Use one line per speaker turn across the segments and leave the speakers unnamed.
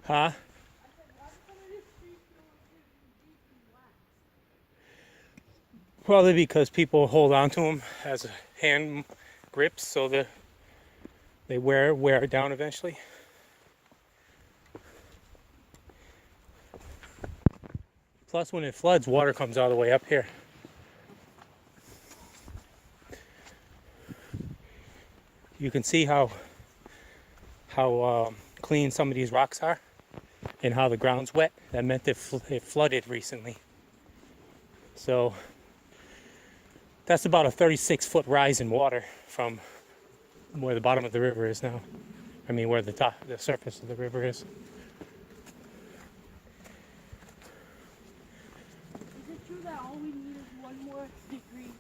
Huh? Probably because people hold on to them as hand grips, so that they wear it down eventually. Plus, when it floods, water comes all the way up here. You can see how clean some of these rocks are, and how the ground's wet. That meant it flooded recently. So that's about a 36-foot rise in water from where the bottom of the river is now. I mean, where the surface of the river is.
Is it true that all we need is one more degree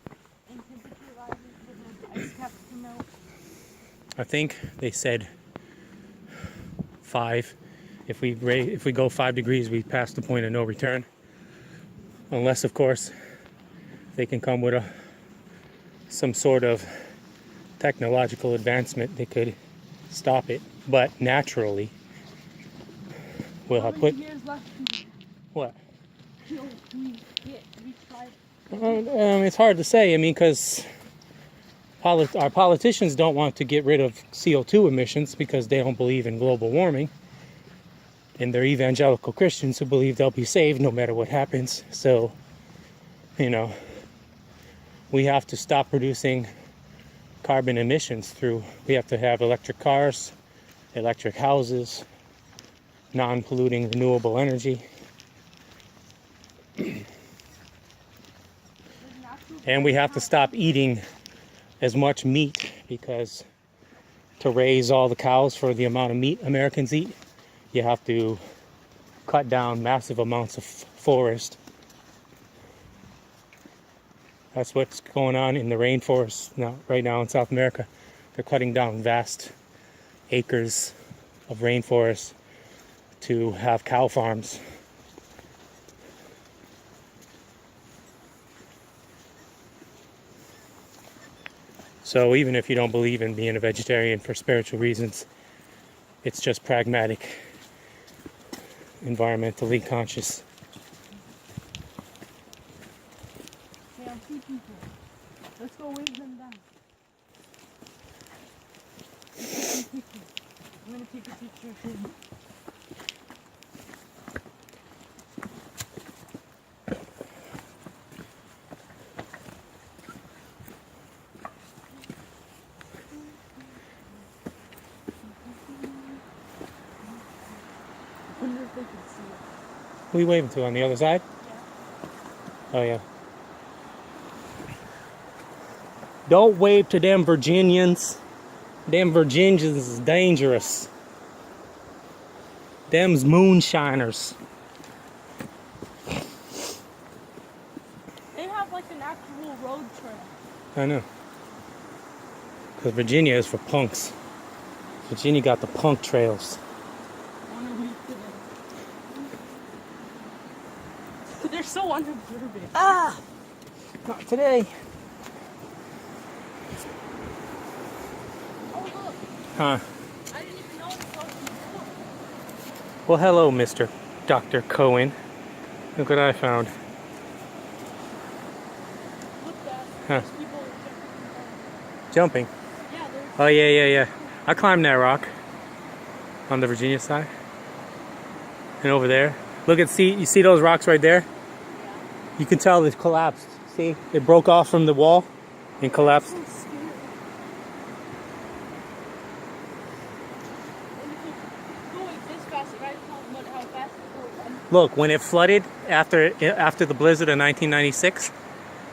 and temperature rises for the ice caps to melt?
I think they said 5. If we go 5 degrees, we pass the point of no return. Unless, of course, they can come with some sort of technological advancement that could stop it. But naturally, we'll have put.
Years left
What?
till we reach 5.
It's hard to say. I mean, because our politicians don't want to get rid of CO2 emissions because they don't believe in global warming. And they're evangelical Christians who believe they'll be saved no matter what happens. So, we have to stop producing carbon emissions we have to have electric cars, electric houses, non-polluting renewable energy. And we have to stop eating as much meat, because to raise all the cows for the amount of meat Americans eat, you have to cut down massive amounts of forest. That's what's going on in the rainforest right now in South America. They're cutting down vast acres of rainforest to have cow farms. So even if you don't believe in being a vegetarian for spiritual reasons, it's just pragmatic, environmentally conscious.
Yeah, I see people. Let's go wave them down. I'm gonna take a picture of him. I wonder if they can see us.
Who are you waving to, on the other side?
Yeah.
Oh, yeah. Don't wave to them Virginians. Them Virginians is dangerous. Them's moonshiners.
They have like an actual road trail.
I know. Because Virginia is for punks. Virginia got the punk trails.
I wanna wave to them. They're so unobservant.
Ah! Not today.
Oh look,
Huh.
I didn't even know it was open.
Well, hello, Mr. Dr. Cohen. Look what I found.
Look that.
Huh.
There's people
Jumping.
yeah, there's
Oh, yeah. I climbed that rock on the Virginia side. And over there. You see those rocks right there? You can tell it's collapsed. See? It broke off from the wall and collapsed.
so scary. And if you go like this fast, right? How fast it goes.
Look, when it flooded after the blizzard of 1996,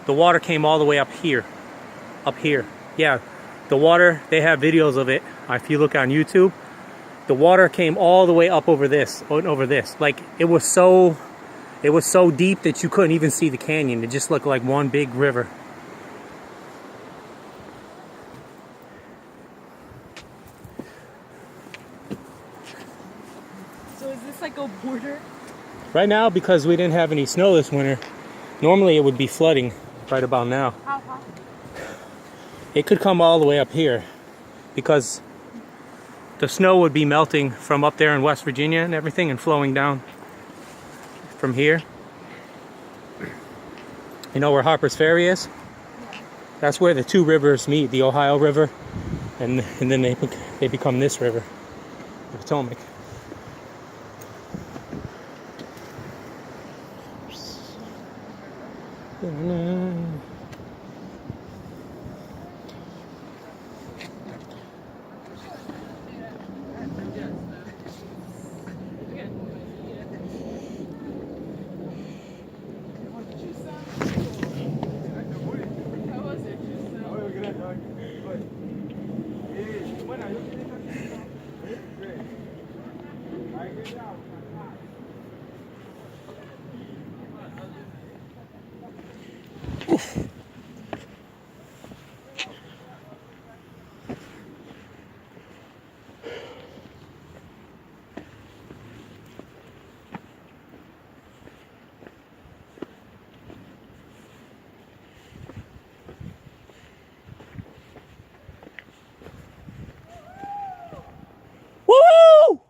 the water came all the way up here. Up here. Yeah. The water, they have videos of it. If you look on YouTube, the water came all the way up over this. Like, it was so deep that you couldn't even see the canyon. It just looked like one big river.
So is this like a border?
Right now, because we didn't have any snow this winter, normally it would be flooding right about now.
How high?
It could come all the way up here, because the snow would be melting from up there in West Virginia and everything and flowing down from here. You know where Harper's Ferry is? That's where the two rivers meet, the Ohio River, and then they become this river, the Potomac. Woo!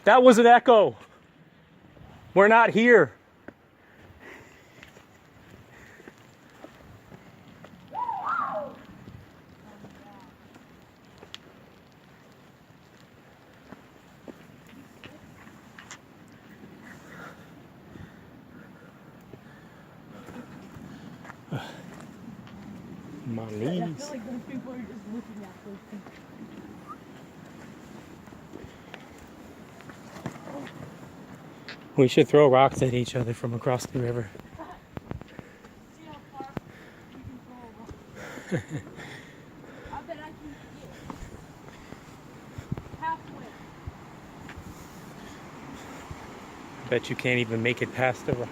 That was an echo. We're not here. My
I
knees.
feel like those people are just looking at those people.
We should throw rocks at each other from across the river.
See how far we can throw a rock. I bet I can get halfway.
Bet you can't even make it past the rock.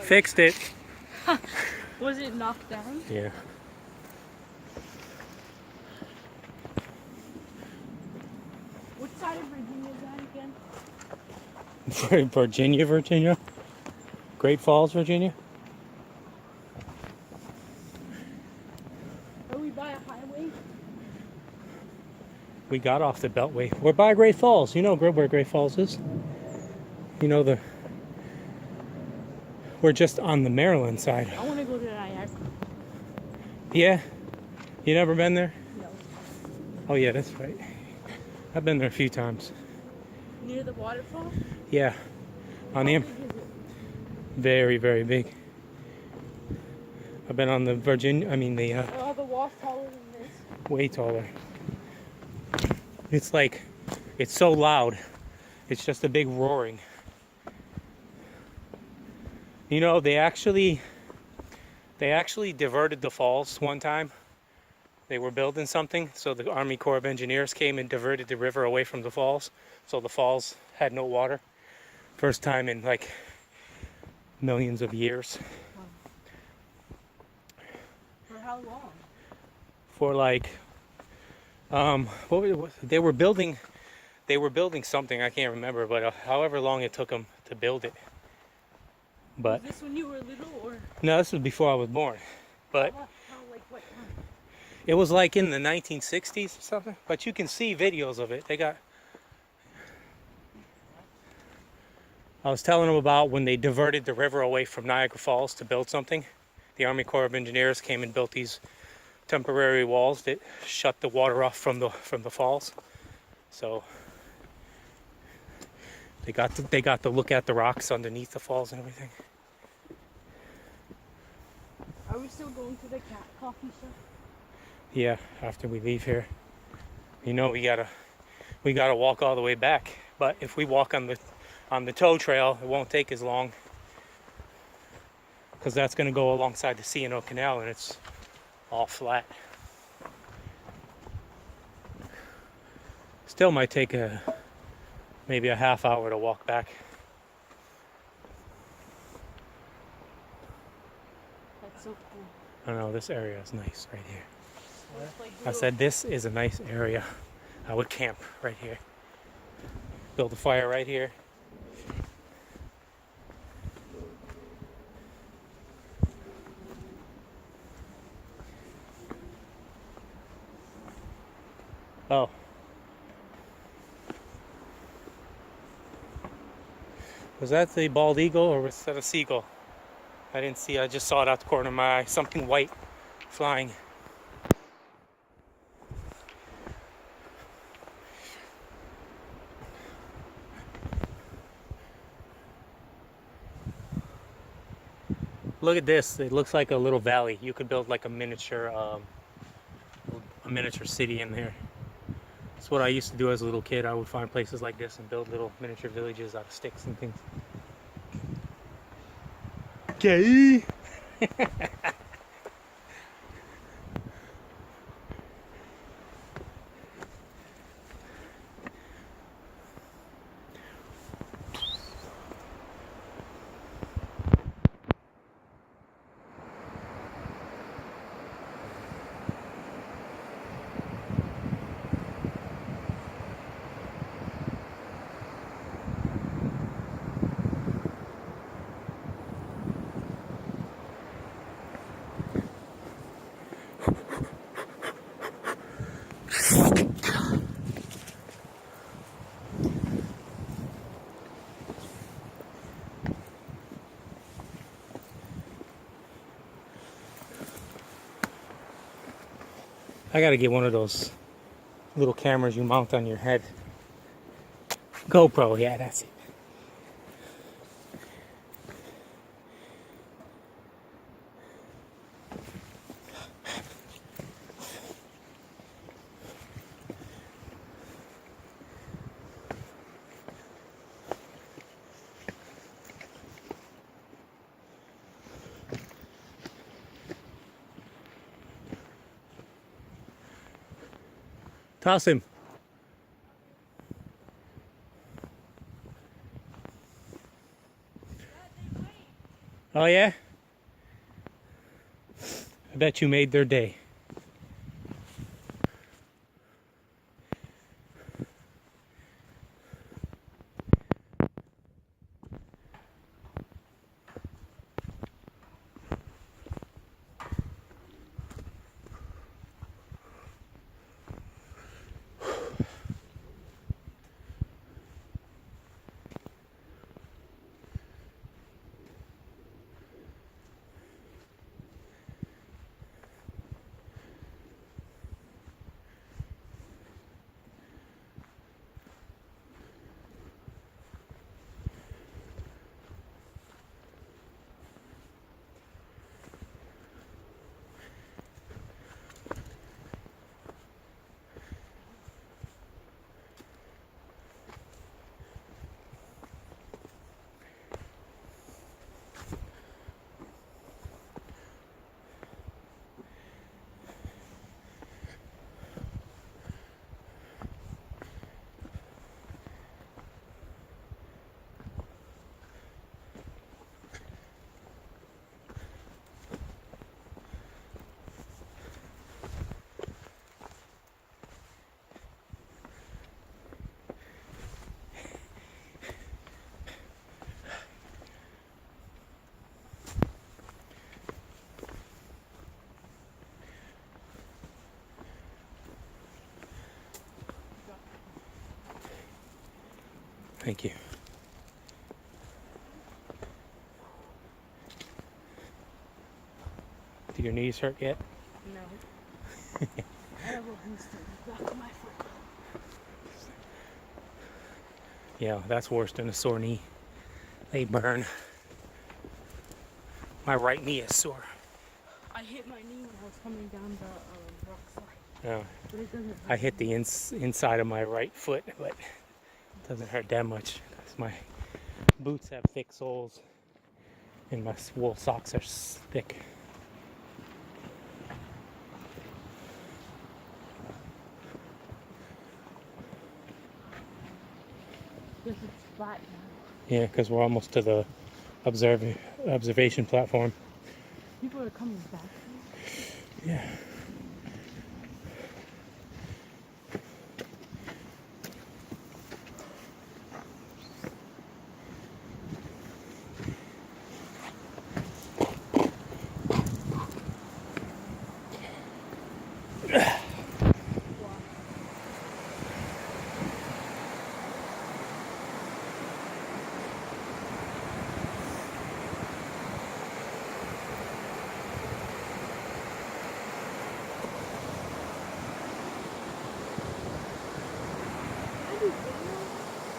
Fixed it.
Was it knocked down?
Yeah.
Which side of Virginia is that again?
Virginia, Virginia. Great Falls, Virginia.
Are we by a highway?
We got off the Beltway. We're by Great Falls. You know where Great Falls is. You know we're just on the Maryland side.
I want to go to Niagara.
Yeah? You never been there?
No.
Oh yeah, that's right. I've been there a few times.
Near the waterfall?
Yeah. On the
How big is it?
very, very big. I've been on the Virginia,
Are all the walls taller than this?
way taller. It's like, it's so loud. It's just a big roaring. You know, they actually diverted the falls one time. They were building something, so the Army Corps of Engineers came and diverted the river away from the falls, so the falls had no water. First time in like millions of years.
For how long?
For like, they were building something, I can't remember, but however long it took them to build it. But
Was this when you were little or?
no, this was before I was born. But
Like what time?
It was like in the 1960s or something, but you can see videos of it. They got. I was telling them about when they diverted the river away from Niagara Falls to build something. The Army Corps of Engineers came and built these temporary walls that shut the water off from the falls. So they got to look at the rocks underneath the falls and everything.
Are we still going to the cat coffee shop?
Yeah, after we leave here. You know, we gotta walk all the way back. But if we walk on the tow trail, it won't take as long, because that's gonna go alongside the C&O Canal and it's all flat. Still might take maybe a half hour to walk back.
That's so cool.
I know, this area is nice right here.
It's like
I said this is a nice area. I would camp right here. Build a fire right here. Oh. Was that the bald eagle or was that a seagull? I didn't see, I just saw it out the corner of my eye. Something white flying. Look at this. It looks like a little valley. You could build like a miniature city in there. That's what I used to do as a little kid. I would find places like this and build little miniature villages out of sticks and things. Okay. I gotta get one of those little cameras you mount on your head. GoPro, yeah, that's it. Toss him. Oh yeah? I bet you made their day. Thank you. Do your knees hurt yet?
No. I have a blister in the back of my foot.
Yeah, that's worse than a sore knee. They burn. My right knee is sore.
I hit my knee when I was coming down the rock slide.
Yeah.
But it doesn't hurt.
I hit the inside of my right foot, but it doesn't hurt that much because my boots have thick soles and my wool socks are thick.
Because it's flat now.
Yeah, because we're almost to the observation platform.
People are coming back.
Yeah.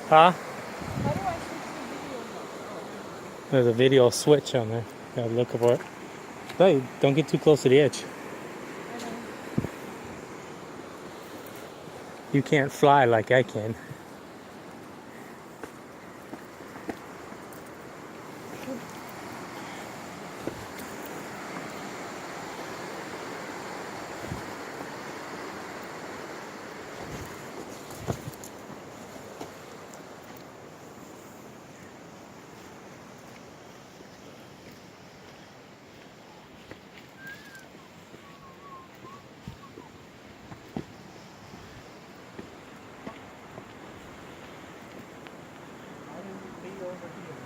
Huh?
How do I switch the video mode?
There's a video switch on there. Gotta look for it. Hey, don't get too close to the edge.
I know.
You can't fly like I can.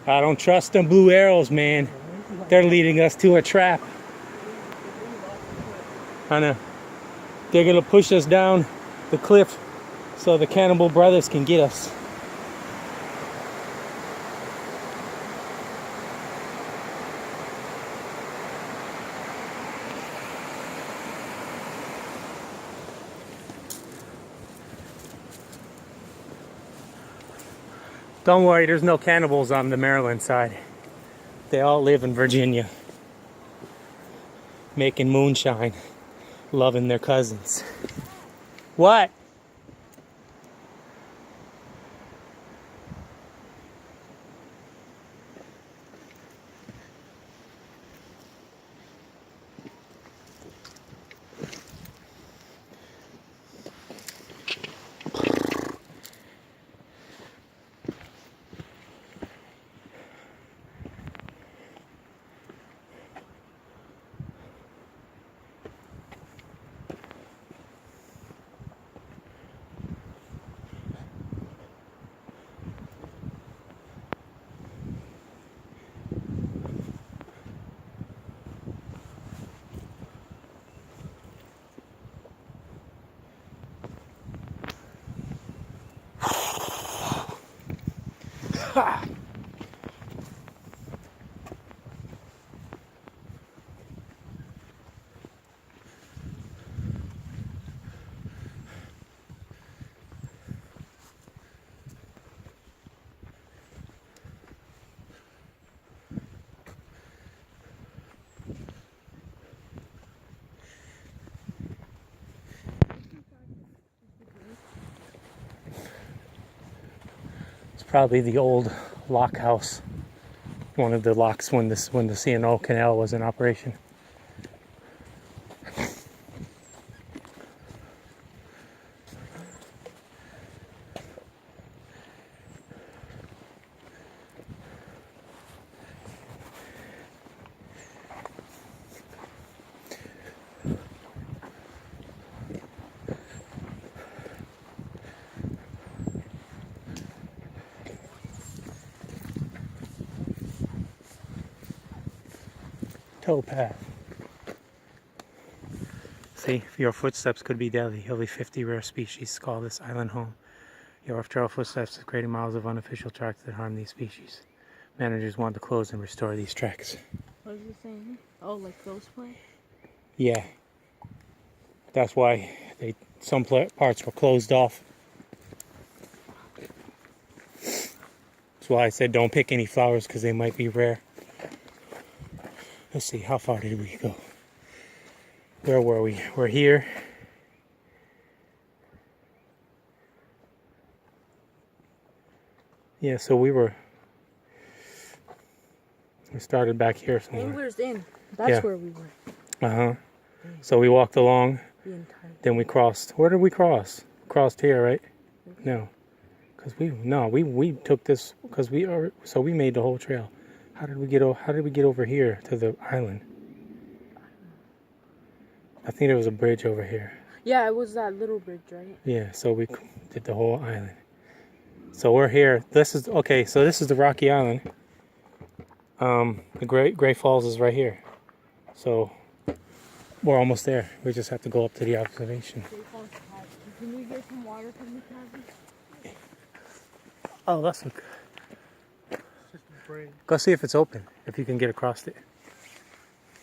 I don't trust them blue arrows, man. They're leading us to a trap. I know. They're gonna push us down the cliff so the Cannibal Brothers can get us. Don't worry, there's no cannibals on the Maryland side. They all live in Virginia, making moonshine, loving their cousins. What? Ha! It's probably the old lock house. One of the locks when the C&O Canal was in operation. Towpath. See, your footsteps could be deadly. Only 50 rare species call this island home. Your off-trail footsteps is creating miles of unofficial tracks that harm these species. Managers want to close and restore these tracks.
What is it saying? Oh, like those plants?
Yeah, that's why some parts were closed off. That's why I said don't pick any flowers because they might be rare. Let's see, how far did we go? Where were we? We're here. Yeah, so we started back here somewhere.
Anglers Inn. That's
Yeah.
where we were.
Uh-huh. So we walked along,
The entire.
then we crossed. Where did we cross? Crossed here, right? No. Cause we took this because we made the whole trail. How did we get over here to the island? I think there was a bridge over here.
Yeah, it was that little bridge, right?
Yeah, so we did the whole island. So we're here. This is the Rocky Island. The Great Falls is right here. So we're almost there. We just have to go up to the observation.
Can we get some water from the cabin?
Oh, that's okay.
Just a brain.
Go see if it's open. If you can get across it.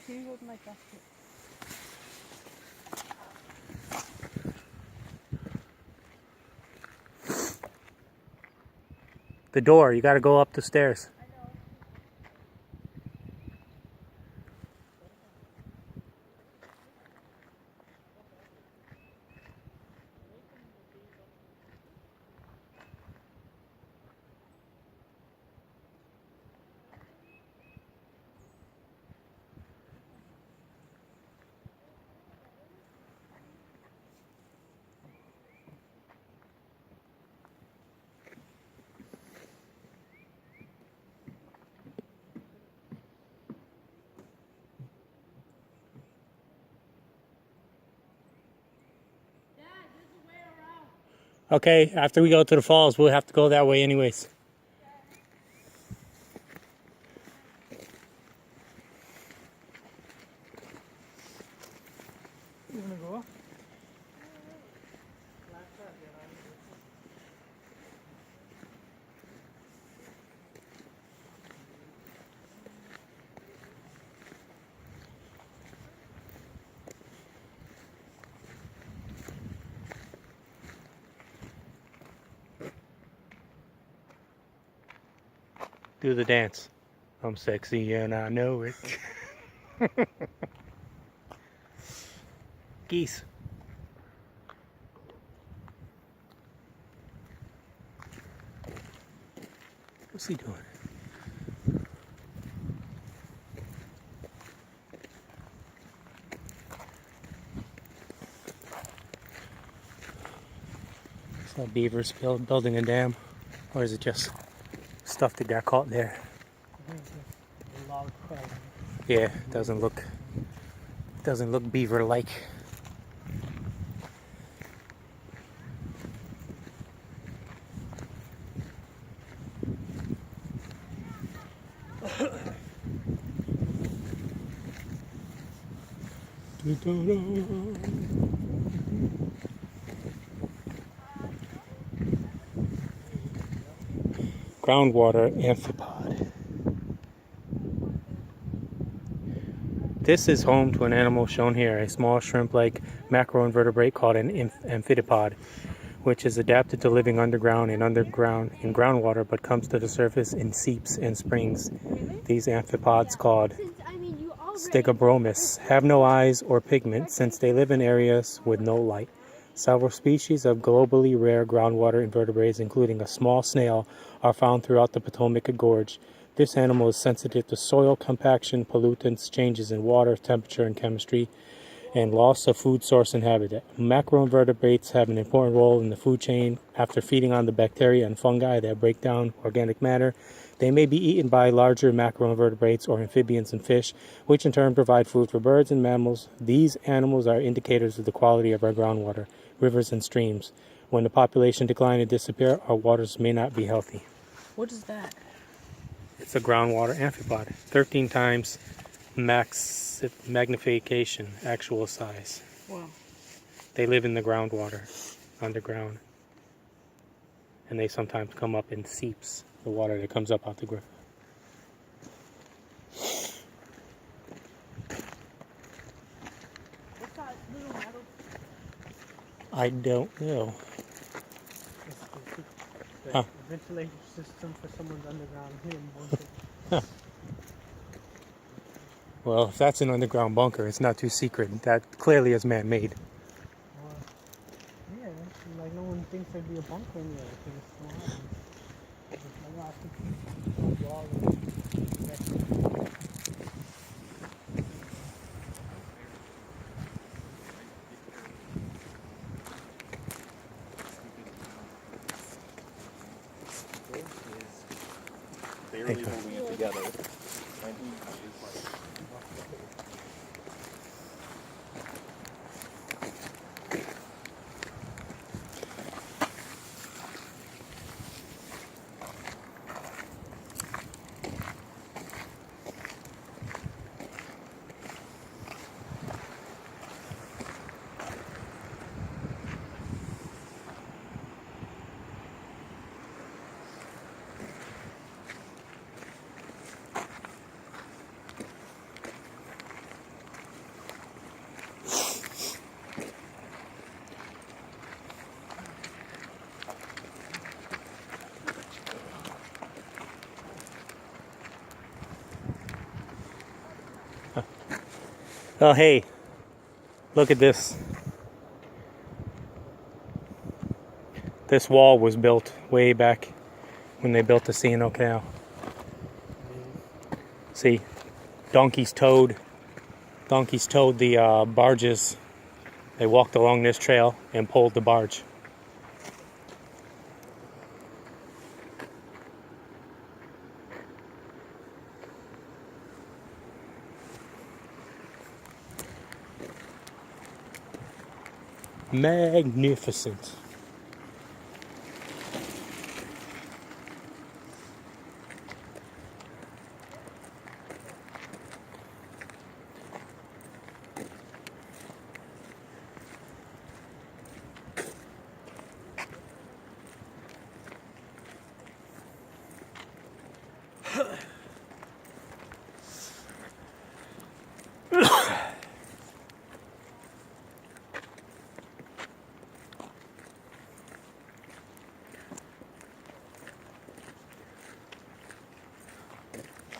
Can you hold my basket?
The door. You got to go up the stairs. Okay, after we go to the falls, we'll have to go that way anyways.
You wanna go?
Do the dance. I'm sexy and I know it. Geese. What's he doing? Is that beavers building a dam? Or is it just stuff that got caught there?
I think it's just a log crab.
Yeah, it doesn't look beaver like. Groundwater amphipod. This is home to an animal shown here, a small shrimp-like macroinvertebrate called an amphipod, which is adapted to living underground in groundwater, but comes to the surface in seeps and springs. These amphipods, called Stegobromus, have no eyes or pigment since they live in areas with no light. Several species of globally rare groundwater invertebrates, including a small snail, are found throughout the Potomac Gorge. This animal is sensitive to soil compaction, pollutants, changes in water temperature and chemistry, and loss of food source and habitat. Macroinvertebrates have an important role in the food chain. After feeding on the bacteria and fungi that break down organic matter, they may be eaten by larger macroinvertebrates or amphibians and fish, which in turn provide food for birds and mammals. These animals are indicators of the quality of our groundwater, rivers, and streams. When the population decline and disappear, our waters may not be healthy.
What is that?
It's a groundwater amphipod, 13 times max magnification, actual size.
Wow.
They live in the groundwater, underground. and they sometimes come up in seeps, the water that comes up out the ground.
What's that little metal?
I don't know.
The
Huh.
ventilation system for someone's underground hidden bunker.
Well, if that's an underground bunker, it's not too secret. That clearly is man-made.
Or, yeah, like no one thinks there'd be a bunker in there because it's small. It's like, oh, I think wall and
Barely holding it together. And he is like,
Oh, hey, look at this. This wall was built way back when they built the C&O Canal. See, donkeys towed the barges. They walked along this trail and pulled the barge. Magnificent.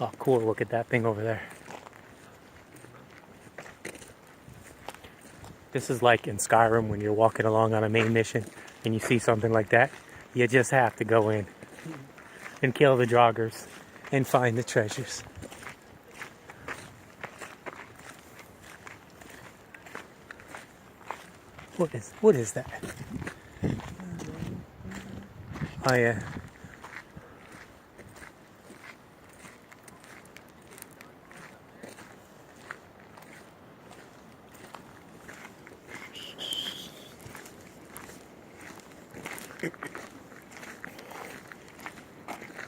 Oh, cool. Look at that thing over there. This is like in Skyrim when you're walking along on a main mission and you see something like that. You just have to go in and kill the Draugrs and find the treasures. What is that? Oh yeah.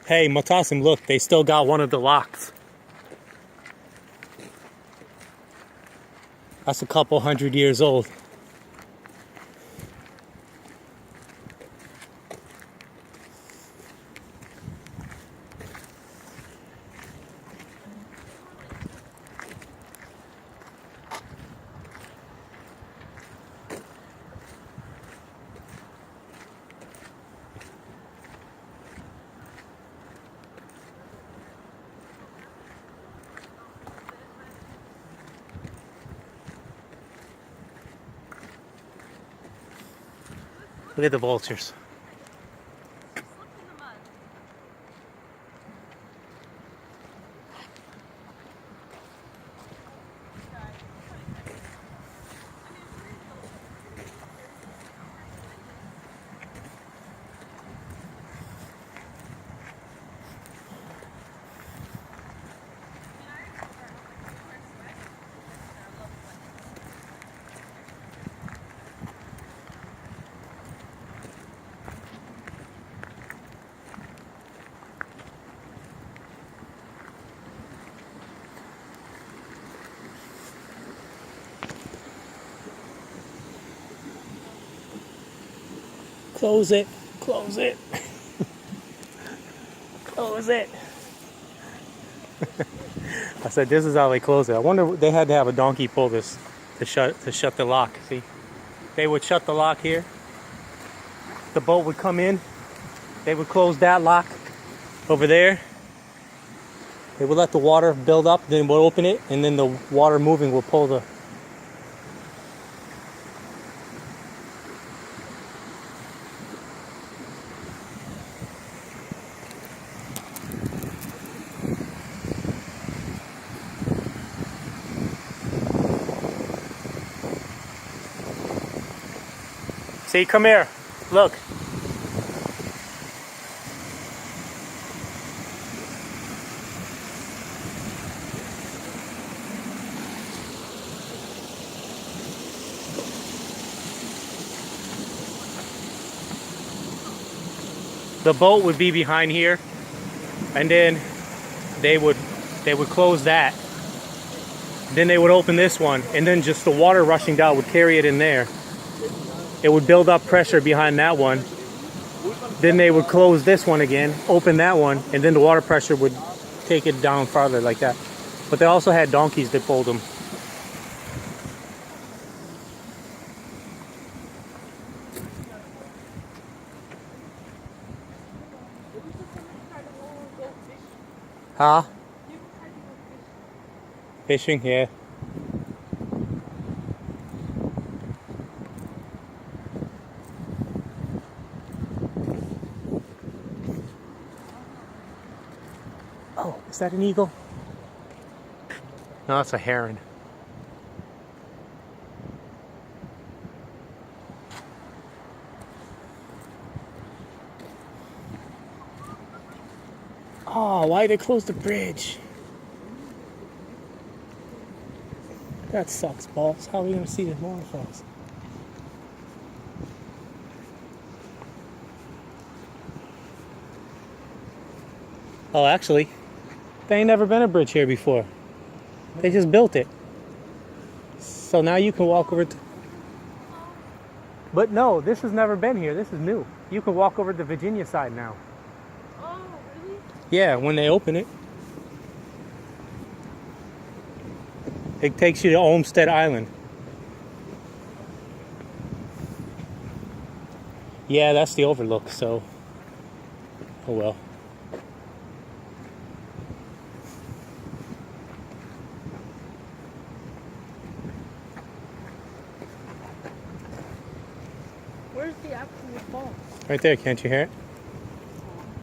Hey, Matasim, look, they still got one of the locks. That's a couple 100 years old. Look at the vultures. Close it. Close it. That was it. I said, this is how they close it. I wonder they had to have a donkey pull this to shut the lock. See, they would shut the lock here. The boat would come in. They would close that lock over there. They would let the water build up, then we'll open it, and then the water moving will pull the. See, come here. Look. The boat would be behind here, and then they would close that. Then they would open this one, and then just the water rushing down would carry it in there. It would build up pressure behind that one. Then they would close this one again, open that one, and then the water pressure would take it down farther like that. But they also had donkeys that pulled them. Huh? Fishing, yeah. Oh, is that an eagle? No, that's a heron. Oh, why they close the bridge? That sucks balls. How are we gonna see the waterfalls? Oh, actually, there ain't never been a bridge here before. They just built it. So now you can walk over to... But no, this has never been here. This is new. You can walk over to the Virginia side now.
Oh, really?
Yeah, when they open it. It takes you to Olmsted Island. Yeah, that's the overlook, so... Oh well.
Where's the actual falls?
Right there, can't you hear it?